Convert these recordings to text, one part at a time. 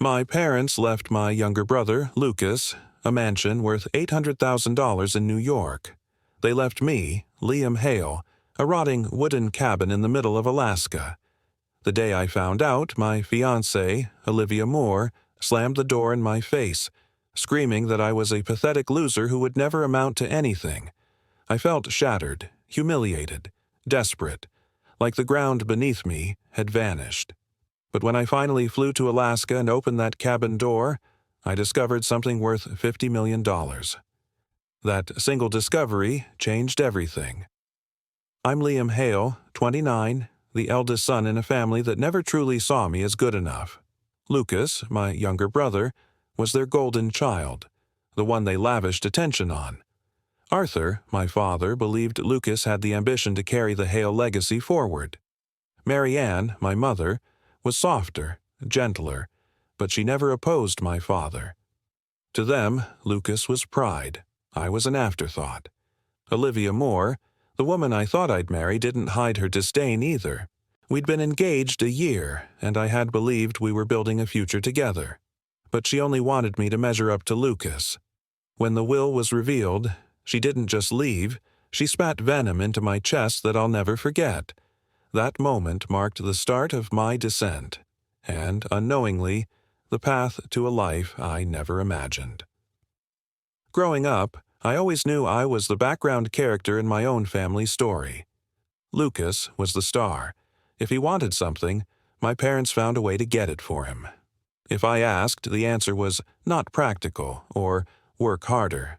My parents left my younger brother, Lucas, a mansion worth $800,000 in New York. They left me, Liam Hale, a rotting wooden cabin in the middle of Alaska. The day I found out, my fiancée, Olivia Moore, slammed the door in my face, screaming that I was a pathetic loser who would never amount to anything. I felt shattered, humiliated, desperate, like the ground beneath me had vanished. But when I finally flew to Alaska and opened that cabin door, I discovered something worth $50 million. That single discovery changed everything. I'm Liam Hale, 29, the eldest son in a family that never truly saw me as good enough. Lucas, my younger brother, was their golden child, the one they lavished attention on. Arthur, my father, believed Lucas had the ambition to carry the Hale legacy forward. Mary Ann, my mother, was softer, gentler, but she never opposed my father. To them, Lucas was pride. I was an afterthought. Olivia Moore, the woman I thought I'd marry, didn't hide her disdain either. We'd been engaged a year, and I had believed we were building a future together. But she only wanted me to measure up to Lucas. When the will was revealed, she didn't just leave, she spat venom into my chest that I'll never forget. That moment marked the start of my descent, and, unknowingly, the path to a life I never imagined. Growing up, I always knew I was the background character in my own family story. Lucas was the star. If he wanted something, my parents found a way to get it for him. If I asked, the answer was not practical or work harder.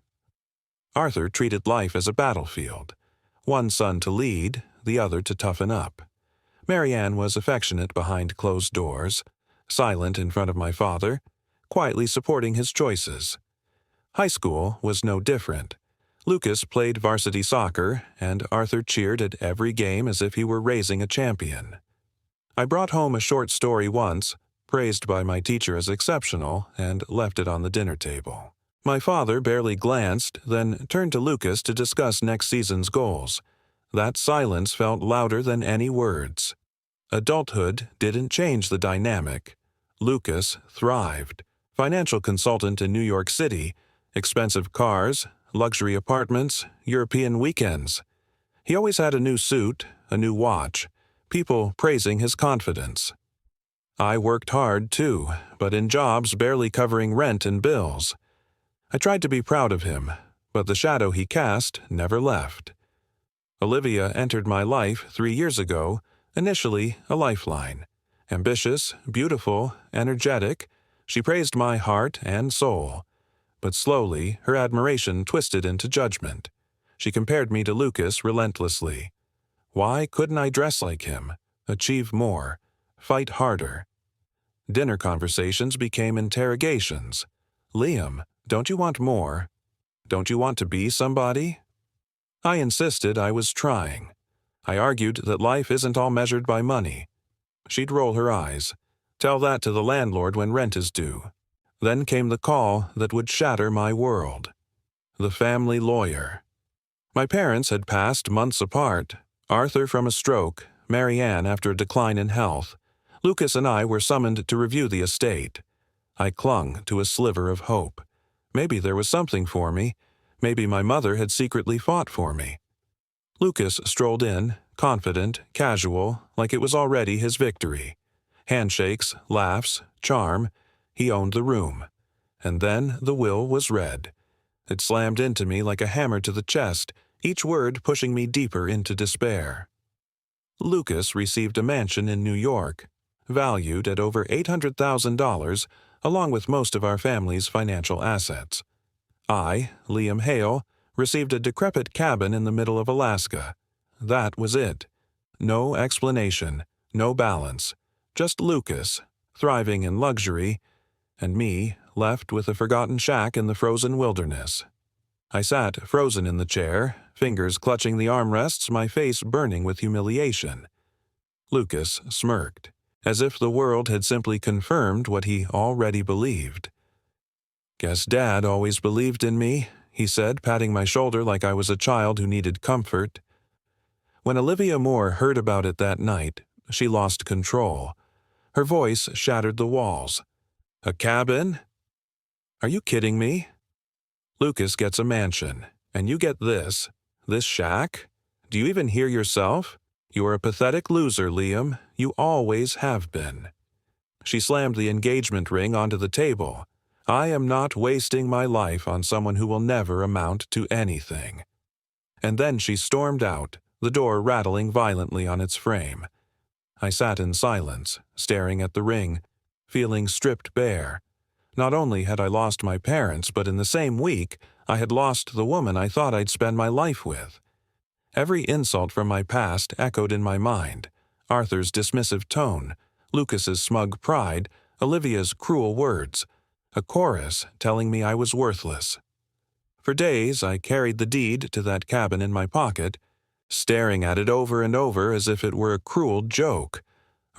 Arthur treated life as a battlefield. One son to lead, the other to toughen up. Mary Ann was affectionate behind closed doors, silent in front of my father, quietly supporting his choices. High school was no different. Lucas played varsity soccer, and Arthur cheered at every game as if he were raising a champion. I brought home a short story once, praised by my teacher as exceptional, and left it on the dinner table. My father barely glanced, then turned to Lucas to discuss next season's goals. That silence felt louder than any words. Adulthood didn't change the dynamic. Lucas thrived. Financial consultant in New York City, expensive cars, luxury apartments, European weekends. He always had a new suit, a new watch, people praising his confidence. I worked hard, too, but in jobs barely covering rent and bills. I tried to be proud of him, but the shadow he cast never left. Olivia entered my life 3 years ago, initially a lifeline. Ambitious, beautiful, energetic, she praised my heart and soul. But slowly, her admiration twisted into judgment. She compared me to Lucas relentlessly. Why couldn't I dress like him, achieve more, fight harder? Dinner conversations became interrogations. Liam, don't you want more? Don't you want to be somebody? I insisted I was trying. I argued that life isn't all measured by money. She'd roll her eyes. Tell that to the landlord when rent is due. Then came the call that would shatter my world. The family lawyer. My parents had passed months apart. Arthur from a stroke, Mary Ann after a decline in health. Lucas and I were summoned to review the estate. I clung to a sliver of hope. Maybe there was something for me. Maybe my mother had secretly fought for me. Lucas strolled in, confident, casual, like it was already his victory. Handshakes, laughs, charm. He owned the room. And then the will was read. It slammed into me like a hammer to the chest, each word pushing me deeper into despair. Lucas received a mansion in New York, valued at over $800,000, along with most of our family's financial assets. I, Liam Hale, received a decrepit cabin in the middle of Alaska. That was it. No explanation, no balance, just Lucas, thriving in luxury, and me, left with a forgotten shack in the frozen wilderness. I sat frozen in the chair, fingers clutching the armrests, my face burning with humiliation. Lucas smirked, as if the world had simply confirmed what he already believed. "Guess Dad always believed in me," he said, patting my shoulder like I was a child who needed comfort. When Olivia Moore heard about it that night, she lost control. Her voice shattered the walls. A cabin? Are you kidding me? Lucas gets a mansion, and you get this shack? Do you even hear yourself? You are a pathetic loser, Liam. You always have been. She slammed the engagement ring onto the table. I am not wasting my life on someone who will never amount to anything. And then she stormed out, the door rattling violently on its frame. I sat in silence, staring at the ring, feeling stripped bare. Not only had I lost my parents, but in the same week, I had lost the woman I thought I'd spend my life with. Every insult from my past echoed in my mind. Arthur's dismissive tone, Lucas's smug pride, Olivia's cruel words, a chorus telling me I was worthless. For days, I carried the deed to that cabin in my pocket, staring at it over and over as if it were a cruel joke.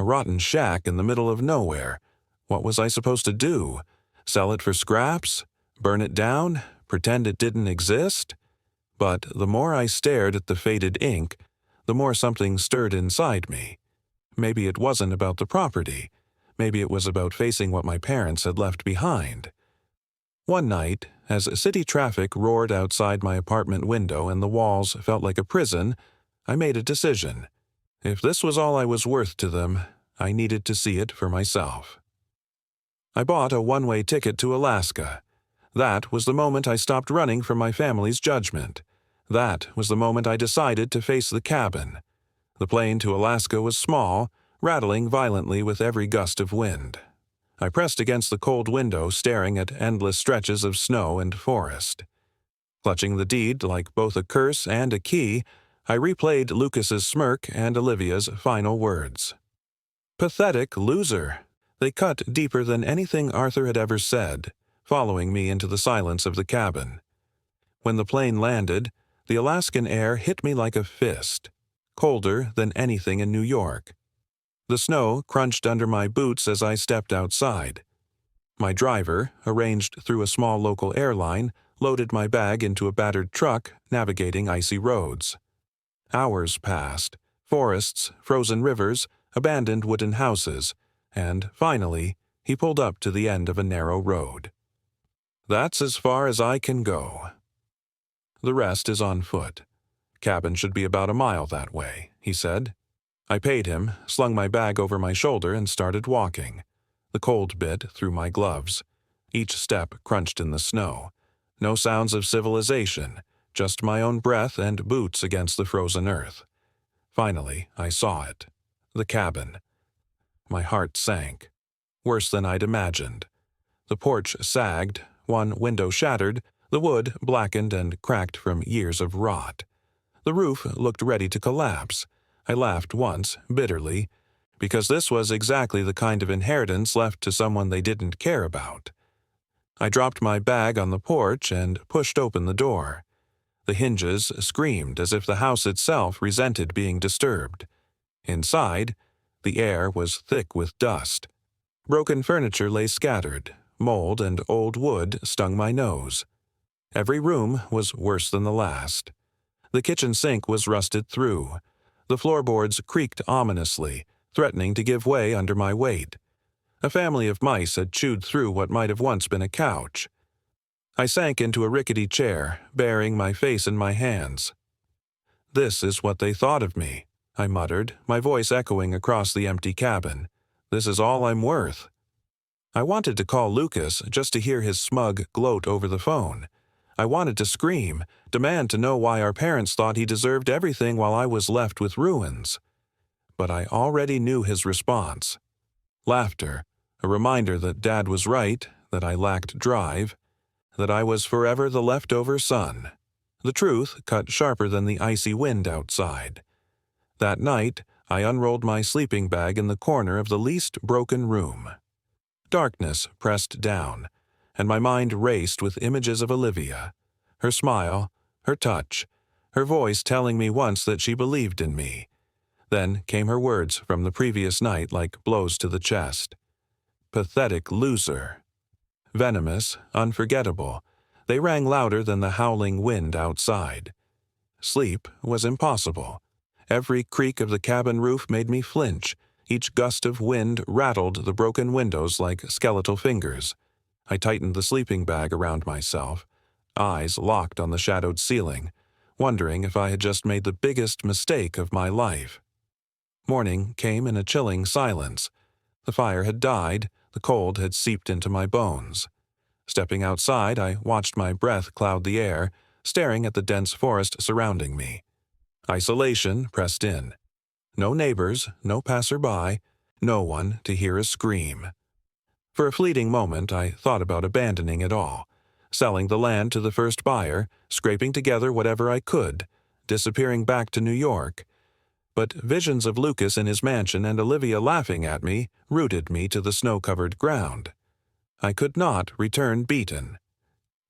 A rotten shack in the middle of nowhere. What was I supposed to do? Sell it for scraps? Burn it down? Pretend it didn't exist? But the more I stared at the faded ink, the more something stirred inside me. Maybe it wasn't about the property. Maybe it was about facing what my parents had left behind. One night, as city traffic roared outside my apartment window and the walls felt like a prison, I made a decision. If this was all I was worth to them, I needed to see it for myself. I bought a one-way ticket to Alaska. That was the moment I stopped running from my family's judgment. That was the moment I decided to face the cabin. The plane to Alaska was small, rattling violently with every gust of wind. I pressed against the cold window, staring at endless stretches of snow and forest. Clutching the deed like both a curse and a key, I replayed Lucas's smirk and Olivia's final words. Pathetic loser. They cut deeper than anything Arthur had ever said, following me into the silence of the cabin. When the plane landed, the Alaskan air hit me like a fist, colder than anything in New York. The snow crunched under my boots as I stepped outside. My driver, arranged through a small local airline, loaded my bag into a battered truck, navigating icy roads. Hours passed, forests, frozen rivers, abandoned wooden houses, and, finally, he pulled up to the end of a narrow road. That's as far as I can go. The rest is on foot. Cabin should be about a mile that way, he said. I paid him, slung my bag over my shoulder, and started walking. The cold bit through my gloves. Each step crunched in the snow. No sounds of civilization, just my own breath and boots against the frozen earth. Finally, I saw it. The cabin. My heart sank. Worse than I'd imagined. The porch sagged, one window shattered, the wood blackened and cracked from years of rot. The roof looked ready to collapse. I laughed once, bitterly, because this was exactly the kind of inheritance left to someone they didn't care about. I dropped my bag on the porch and pushed open the door. The hinges screamed as if the house itself resented being disturbed. Inside, the air was thick with dust. Broken furniture lay scattered. Mold and old wood stung my nose. Every room was worse than the last. The kitchen sink was rusted through. The floorboards creaked ominously, threatening to give way under my weight. A family of mice had chewed through what might have once been a couch. I sank into a rickety chair, burying my face in my hands. This is what they thought of me, I muttered, my voice echoing across the empty cabin. This is all I'm worth. I wanted to call Lucas just to hear his smug gloat over the phone. I wanted to scream, demand to know why our parents thought he deserved everything while I was left with ruins. But I already knew his response. Laughter, a reminder that Dad was right, that I lacked drive, that I was forever the leftover son. The truth cut sharper than the icy wind outside. That night, I unrolled my sleeping bag in the corner of the least broken room. Darkness pressed down, and my mind raced with images of Olivia. Her smile, her touch, her voice telling me once that she believed in me. Then came her words from the previous night like blows to the chest. Pathetic loser. Venomous, unforgettable, they rang louder than the howling wind outside. Sleep was impossible. Every creak of the cabin roof made me flinch. Each gust of wind rattled the broken windows like skeletal fingers. I tightened the sleeping bag around myself, eyes locked on the shadowed ceiling, wondering if I had just made the biggest mistake of my life. Morning came in a chilling silence. The fire had died, the cold had seeped into my bones. Stepping outside, I watched my breath cloud the air, staring at the dense forest surrounding me. Isolation pressed in. No neighbors, no passerby, no one to hear a scream. For a fleeting moment, I thought about abandoning it all, selling the land to the first buyer, scraping together whatever I could, disappearing back to New York. But visions of Lucas in his mansion and Olivia laughing at me rooted me to the snow-covered ground. I could not return beaten.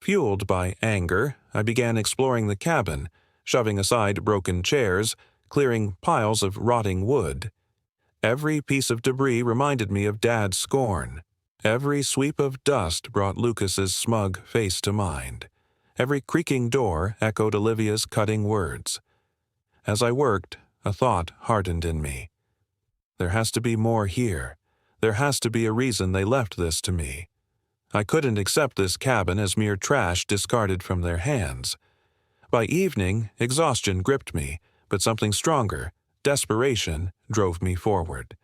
Fueled by anger, I began exploring the cabin, shoving aside broken chairs, clearing piles of rotting wood. Every piece of debris reminded me of Dad's scorn. Every sweep of dust brought Lucas's smug face to mind. Every creaking door echoed Olivia's cutting words. As I worked, a thought hardened in me. There has to be more here. There has to be a reason they left this to me. I couldn't accept this cabin as mere trash discarded from their hands. By evening, exhaustion gripped me, but something stronger, desperation, drove me forward.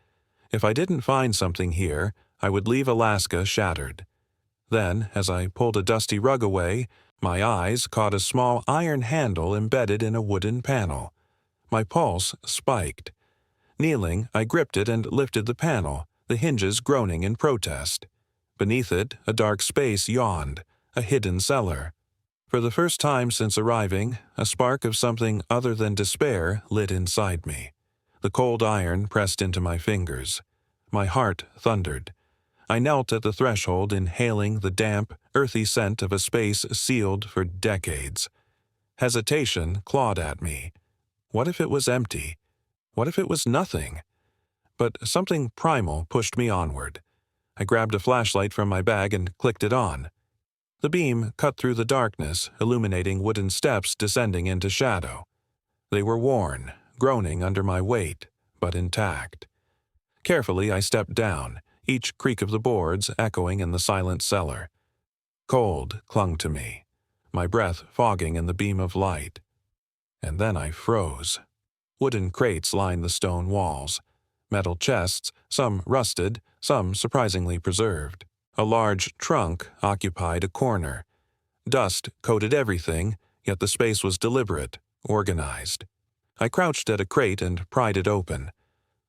If I didn't find something here, I would leave Alaska shattered. Then, as I pulled a dusty rug away, my eyes caught a small iron handle embedded in a wooden panel. My pulse spiked. Kneeling, I gripped it and lifted the panel, the hinges groaning in protest. Beneath it, a dark space yawned, a hidden cellar. For the first time since arriving, a spark of something other than despair lit inside me. The cold iron pressed into my fingers. My heart thundered. I knelt at the threshold, inhaling the damp, earthy scent of a space sealed for decades. Hesitation clawed at me. What if it was empty? What if it was nothing? But something primal pushed me onward. I grabbed a flashlight from my bag and clicked it on. The beam cut through the darkness, illuminating wooden steps descending into shadow. They were worn, groaning under my weight, but intact. Carefully, I stepped down, each creak of the boards echoing in the silent cellar. Cold clung to me, my breath fogging in the beam of light. And then I froze. Wooden crates lined the stone walls. Metal chests, some rusted, some surprisingly preserved. A large trunk occupied a corner. Dust coated everything, yet the space was deliberate, organized. I crouched at a crate and pried it open.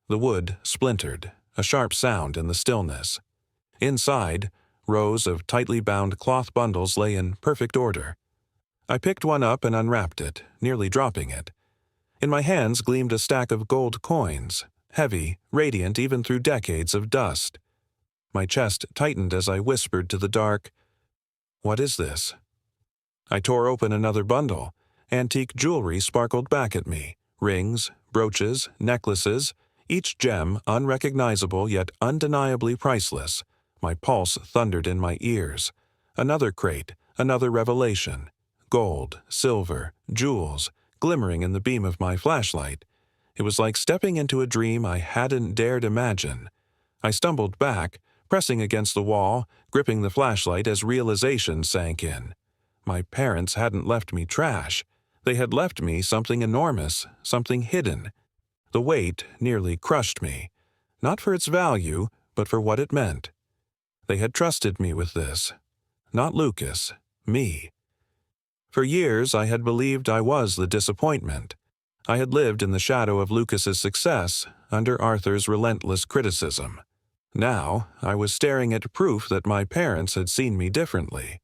The wood splintered, a sharp sound in the stillness. Inside, rows of tightly bound cloth bundles lay in perfect order. I picked one up and unwrapped it, nearly dropping it. In my hands gleamed a stack of gold coins, heavy, radiant even through decades of dust. My chest tightened as I whispered to the dark, "What is this?" I tore open another bundle. Antique jewelry sparkled back at me. Rings, brooches, necklaces, each gem unrecognizable yet undeniably priceless. My pulse thundered in my ears. Another crate, another revelation. Gold, silver, jewels, glimmering in the beam of my flashlight. It was like stepping into a dream I hadn't dared imagine. I stumbled back, pressing against the wall, gripping the flashlight as realization sank in. My parents hadn't left me trash. They had left me something enormous, something hidden. The weight nearly crushed me, not for its value, but for what it meant. They had trusted me with this. Not Lucas, me. For years I had believed I was the disappointment. I had lived in the shadow of Lucas's success, under Arthur's relentless criticism. Now I was staring at proof that my parents had seen me differently.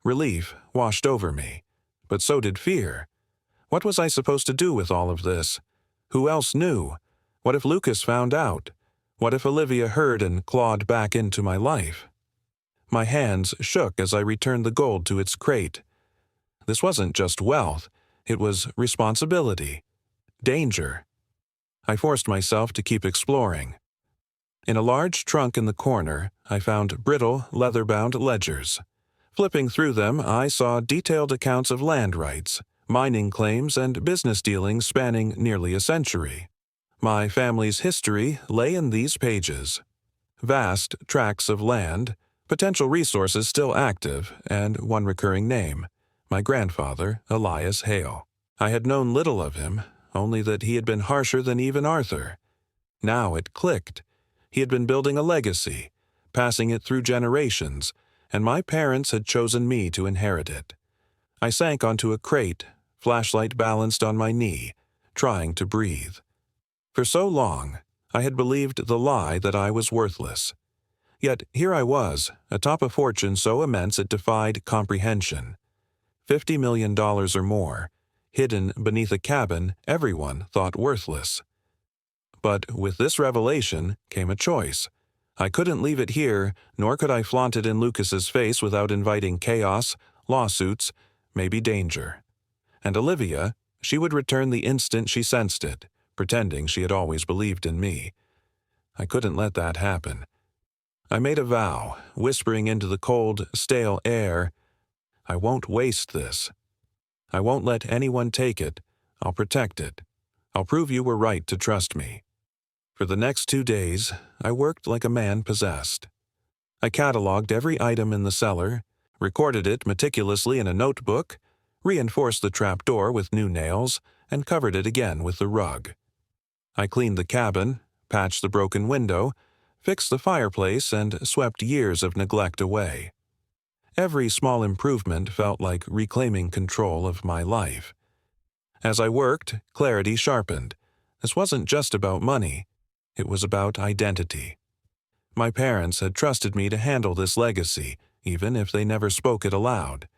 Relief washed over me, but so did fear. What was I supposed to do with all of this? Who else knew? What if Lucas found out? What if Olivia heard and clawed back into my life? My hands shook as I returned the gold to its crate. This wasn't just wealth, it was responsibility, danger. I forced myself to keep exploring. In a large trunk in the corner, I found brittle, leather-bound ledgers. Flipping through them, I saw detailed accounts of land rights, mining claims, and business dealings spanning nearly a century. My family's history lay in these pages. Vast tracts of land, potential resources still active, and one recurring name, my grandfather, Elias Hale. I had known little of him, only that he had been harsher than even Arthur. Now it clicked. He had been building a legacy, passing it through generations, and my parents had chosen me to inherit it. I sank onto a crate, flashlight balanced on my knee, trying to breathe. For so long, I had believed the lie that I was worthless. Yet here I was, atop a fortune so immense it defied comprehension. $50 million or more, hidden beneath a cabin everyone thought worthless. But with this revelation came a choice. I couldn't leave it here, nor could I flaunt it in Lucas's face without inviting chaos, lawsuits, maybe danger. And Olivia, she would return the instant she sensed it, pretending she had always believed in me. I couldn't let that happen. I made a vow, whispering into the cold, stale air, I won't waste this. I won't let anyone take it. I'll protect it. I'll prove you were right to trust me. For the next 2 days, I worked like a man possessed. I cataloged every item in the cellar, recorded it meticulously in a notebook, reinforced the trapdoor with new nails, and covered it again with the rug. I cleaned the cabin, patched the broken window, fixed the fireplace, and swept years of neglect away. Every small improvement felt like reclaiming control of my life. As I worked, clarity sharpened. This wasn't just about money. It was about identity. My parents had trusted me to handle this legacy, even if they never spoke it aloud.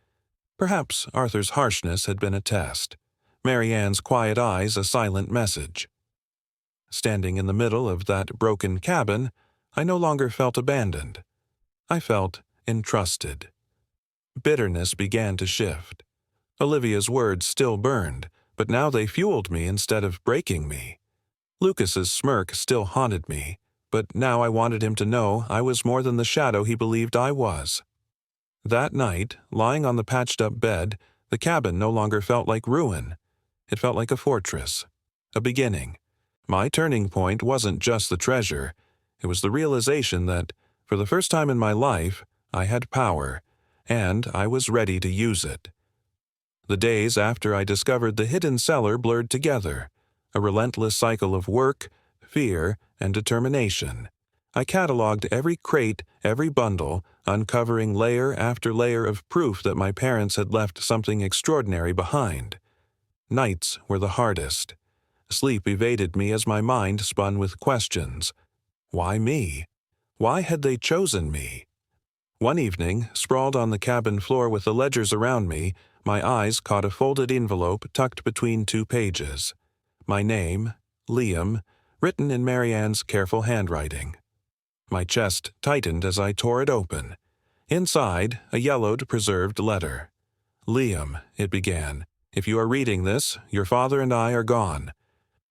Perhaps Arthur's harshness had been a test, Mary Ann's quiet eyes a silent message. Standing in the middle of that broken cabin, I no longer felt abandoned. I felt entrusted. Bitterness began to shift. Olivia's words still burned, but now they fueled me instead of breaking me. Lucas's smirk still haunted me, but now I wanted him to know I was more than the shadow he believed I was. That night, lying on the patched-up bed, the cabin no longer felt like ruin. It felt like a fortress, a beginning. My turning point wasn't just the treasure. It was the realization that, for the first time in my life, I had power, and I was ready to use it. The days after I discovered the hidden cellar blurred together, a relentless cycle of work, fear, and determination. I cataloged every crate, every bundle, uncovering layer after layer of proof that my parents had left something extraordinary behind. Nights were the hardest. Sleep evaded me as my mind spun with questions. Why me? Why had they chosen me? One evening, sprawled on the cabin floor with the ledgers around me, my eyes caught a folded envelope tucked between 2 pages. My name, Liam, written in Mary Ann's careful handwriting. My chest tightened as I tore it open. Inside, a yellowed, preserved letter. Liam, it began, if you are reading this, your father and I are gone.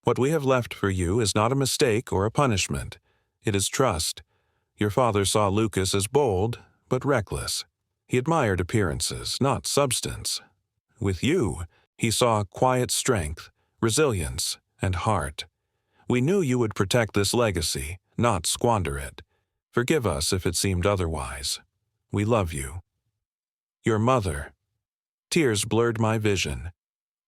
What we have left for you is not a mistake or a punishment. It is trust. Your father saw Lucas as bold, but reckless. He admired appearances, not substance. With you, he saw quiet strength, resilience, and heart. We knew you would protect this legacy, not squander it. Forgive us if it seemed otherwise. We love you. Your mother. Tears blurred my vision.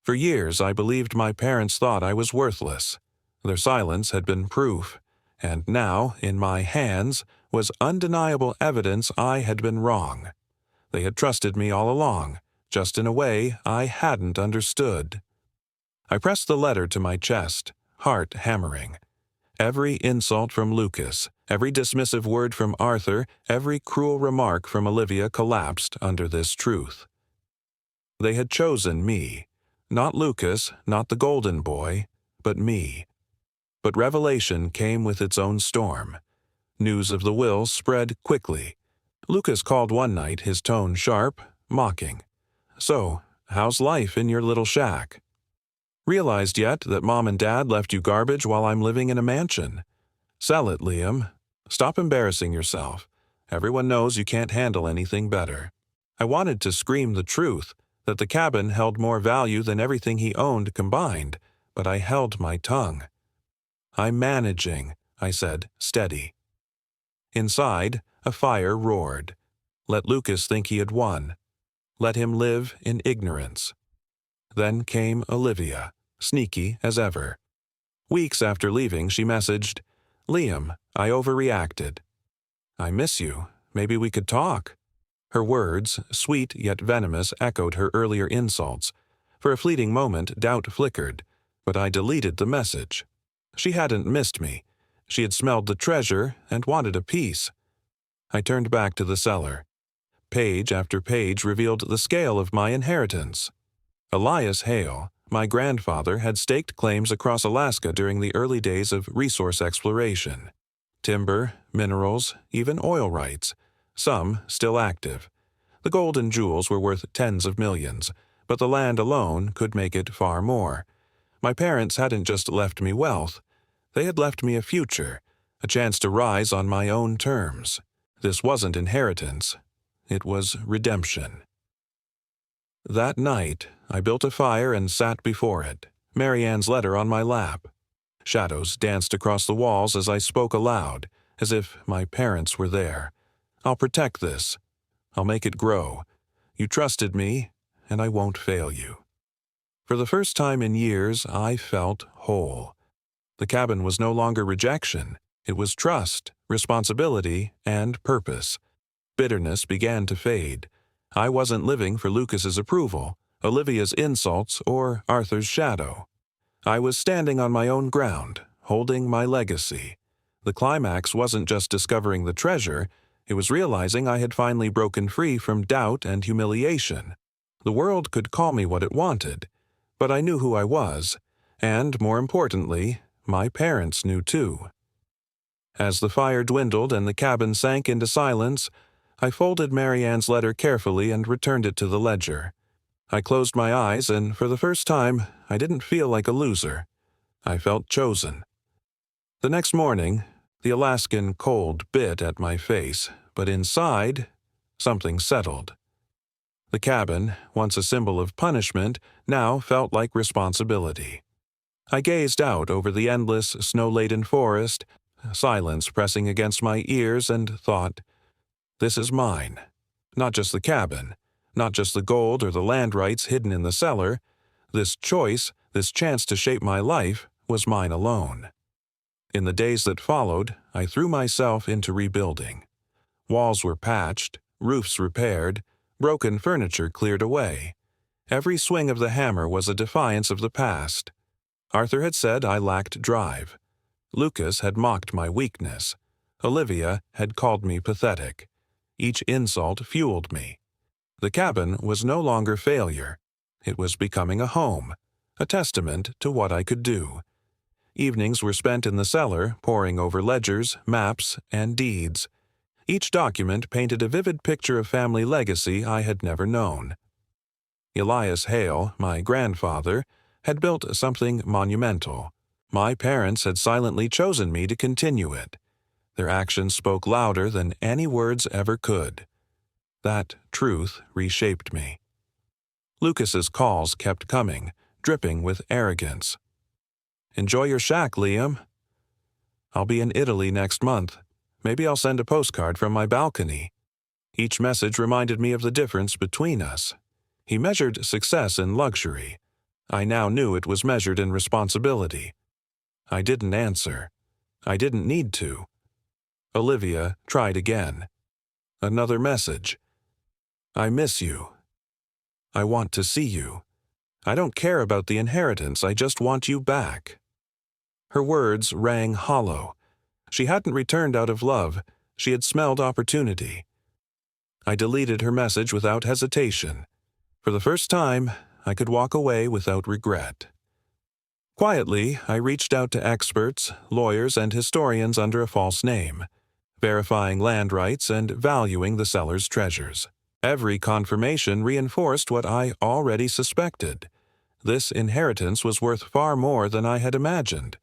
For years I believed my parents thought I was worthless. Their silence had been proof, and now, in my hands, was undeniable evidence I had been wrong. They had trusted me all along, just in a way I hadn't understood. I pressed the letter to my chest, heart hammering. Every insult from Lucas, every dismissive word from Arthur, every cruel remark from Olivia collapsed under this truth. They had chosen me. Not Lucas, not the golden boy, but me. But revelation came with its own storm. News of the will spread quickly. Lucas called one night, his tone sharp, mocking. So, how's life in your little shack? Realized yet that Mom and Dad left you garbage while I'm living in a mansion? Sell it, Liam. Stop embarrassing yourself. Everyone knows you can't handle anything better. I wanted to scream the truth, that the cabin held more value than everything he owned combined, but I held my tongue. I'm managing, I said, steady. Inside, a fire roared. Let Lucas think he had won. Let him live in ignorance. Then came Olivia, sneaky as ever. Weeks after leaving, she messaged, "Liam, I overreacted. I miss you. Maybe we could talk." Her words, sweet yet venomous, echoed her earlier insults. For a fleeting moment, doubt flickered, but I deleted the message. She hadn't missed me. She had smelled the treasure and wanted a piece. I turned back to the cellar. Page after page revealed the scale of my inheritance. Elias Hale, my grandfather, had staked claims across Alaska during the early days of resource exploration. Timber, minerals, even oil rights, some still active. The gold and jewels were worth tens of millions, but the land alone could make it far more. My parents hadn't just left me wealth. They had left me a future, a chance to rise on my own terms. This wasn't inheritance. It was redemption. That night, I built a fire and sat before it, Marianne's letter on my lap. Shadows danced across the walls as I spoke aloud, as if my parents were there. I'll protect this. I'll make it grow. You trusted me, and I won't fail you. For the first time in years, I felt whole. The cabin was no longer rejection. It was trust, responsibility, and purpose. Bitterness began to fade. I wasn't living for Lucas's approval, Olivia's insults, or Arthur's shadow. I was standing on my own ground, holding my legacy. The climax wasn't just discovering the treasure, it was realizing I had finally broken free from doubt and humiliation. The world could call me what it wanted, but I knew who I was, and, more importantly, my parents knew too. As the fire dwindled and the cabin sank into silence, I folded Marianne's letter carefully and returned it to the ledger. I closed my eyes, and for the first time, I didn't feel like a loser. I felt chosen. The next morning, the Alaskan cold bit at my face, but inside, something settled. The cabin, once a symbol of punishment, now felt like responsibility. I gazed out over the endless, snow-laden forest, silence pressing against my ears, and thought, this is mine. Not just the cabin, not just the gold or the land rights hidden in the cellar. This choice, this chance to shape my life, was mine alone. In the days that followed, I threw myself into rebuilding. Walls were patched, roofs repaired, broken furniture cleared away. Every swing of the hammer was a defiance of the past. Arthur had said I lacked drive. Lucas had mocked my weakness. Olivia had called me pathetic. Each insult fueled me. The cabin was no longer failure. It was becoming a home, a testament to what I could do. Evenings were spent in the cellar, poring over ledgers, maps, and deeds. Each document painted a vivid picture of family legacy I had never known. Elias Hale, my grandfather, had built something monumental. My parents had silently chosen me to continue it. Their actions spoke louder than any words ever could. That truth reshaped me. Lucas's calls kept coming, dripping with arrogance. "Enjoy your shack, Liam." "I'll be in Italy next month. Maybe I'll send a postcard from my balcony." Each message reminded me of the difference between us. He measured success in luxury. I now knew it was measured in responsibility. I didn't answer. I didn't need to. Olivia tried again. Another message. "I miss you. I want to see you. I don't care about the inheritance, I just want you back." Her words rang hollow. She hadn't returned out of love, she had smelled opportunity. I deleted her message without hesitation. For the first time, I could walk away without regret. Quietly, I reached out to experts, lawyers, and historians under a false name, verifying land rights and valuing the seller's treasures. Every confirmation reinforced what I already suspected. This inheritance was worth far more than I had imagined.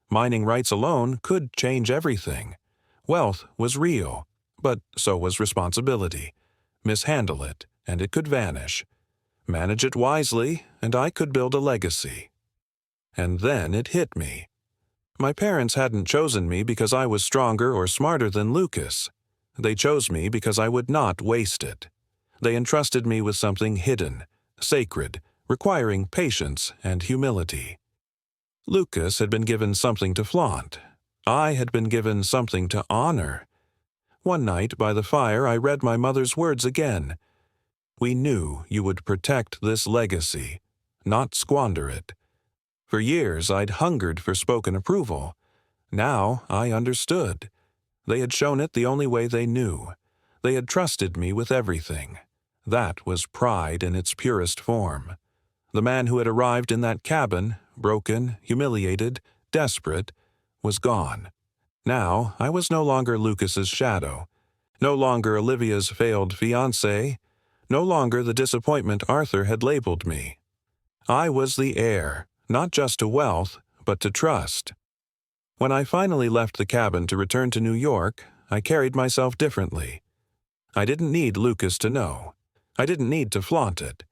Mining rights alone could change everything. Wealth was real, but so was responsibility. Mishandle it, and it could vanish. Manage it wisely, and I could build a legacy. And then it hit me. My parents hadn't chosen me because I was stronger or smarter than Lucas. They chose me because I would not waste it. They entrusted me with something hidden, sacred, requiring patience and humility. Lucas had been given something to flaunt. I had been given something to honor. One night by the fire I read my mother's words again. We knew you would protect this legacy, not squander it. For years I'd hungered for spoken approval. Now I understood. They had shown it the only way they knew. They had trusted me with everything. That was pride in its purest form. The man who had arrived in that cabin, broken, humiliated, desperate, was gone. Now I was no longer Lucas's shadow, no longer Olivia's failed fiancé, no longer the disappointment Arthur had labeled me. I was the heir, not just to wealth, but to trust. When I finally left the cabin to return to New York, I carried myself differently. I didn't need Lucas to know. I didn't need to flaunt it.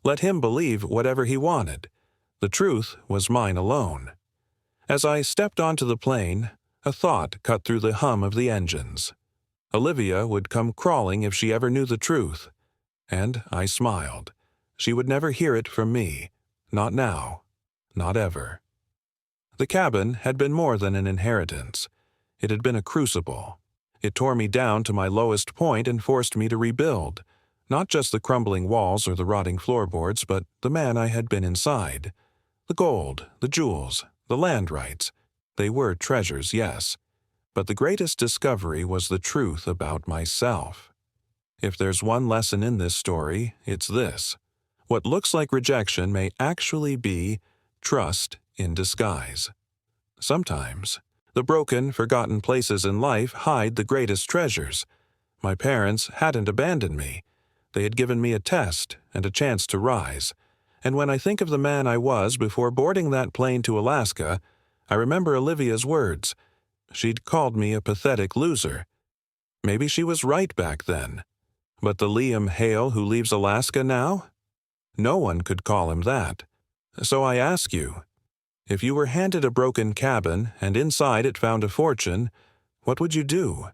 Let him believe whatever he wanted. The truth was mine alone. As I stepped onto the plane, a thought cut through the hum of the engines. Olivia would come crawling if she ever knew the truth. And I smiled. She would never hear it from me. Not now. Not ever. The cabin had been more than an inheritance. It had been a crucible. It tore me down to my lowest point and forced me to rebuild. Not just the crumbling walls or the rotting floorboards, but the man I had been inside. The gold, the jewels, the land rights. They were treasures, yes. But the greatest discovery was the truth about myself. If there's one lesson in this story, it's this. What looks like rejection may actually be trust in disguise. Sometimes, the broken, forgotten places in life hide the greatest treasures. My parents hadn't abandoned me. They had given me a test and a chance to rise. And when I think of the man I was before boarding that plane to Alaska, I remember Olivia's words. She'd called me a pathetic loser. Maybe she was right back then. But the Liam Hale who leaves Alaska now? No one could call him that. So I ask you, if you were handed a broken cabin and inside it found a fortune, what would you do?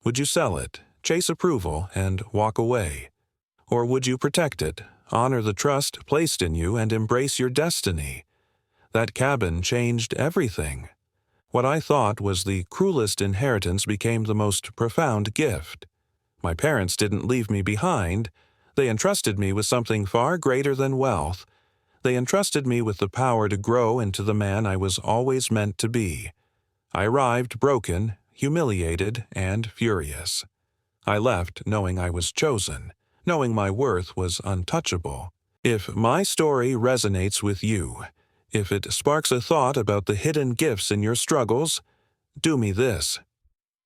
Would you sell it, chase approval, and walk away? Or would you protect it, honor the trust placed in you, and embrace your destiny? That cabin changed everything. What I thought was the cruelest inheritance became the most profound gift. My parents didn't leave me behind. They entrusted me with something far greater than wealth. They entrusted me with the power to grow into the man I was always meant to be. I arrived broken, humiliated, and furious. I left knowing I was chosen, knowing my worth was untouchable. If my story resonates with you, if it sparks a thought about the hidden gifts in your struggles, do me this.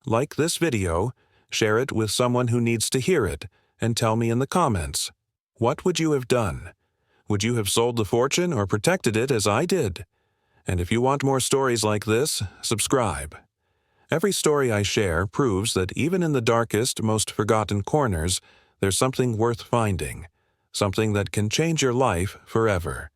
Like this video, share it with someone who needs to hear it, and tell me in the comments, what would you have done? Would you have sold the fortune or protected it as I did? And if you want more stories like this, subscribe. Every story I share proves that even in the darkest, most forgotten corners, there's something worth finding, something that can change your life forever.